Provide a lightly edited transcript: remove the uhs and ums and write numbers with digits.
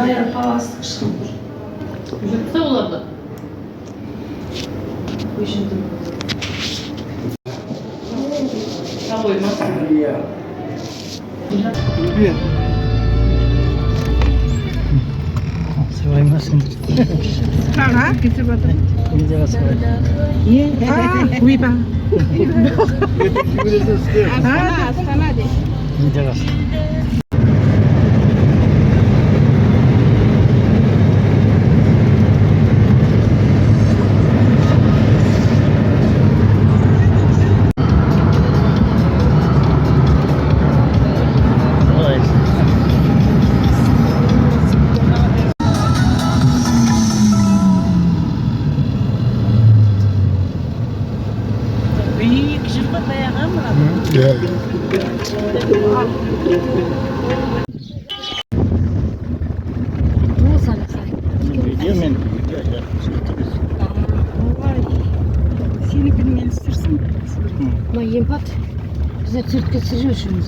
bayağı pahalı sıkıştırılır. Güzel olabilir. Bu işin tam uymaz. Bien. Sevaymazsın. Ah, que se va a traer. Bir de sevay. Ah, oui, pas. Astana de. Bir de Oui, je peux faire un. Bu sana say. Gidiyor men. Seni bilmeyen istersen. Ma yempat. Bize Türk geçiriyorsunuz.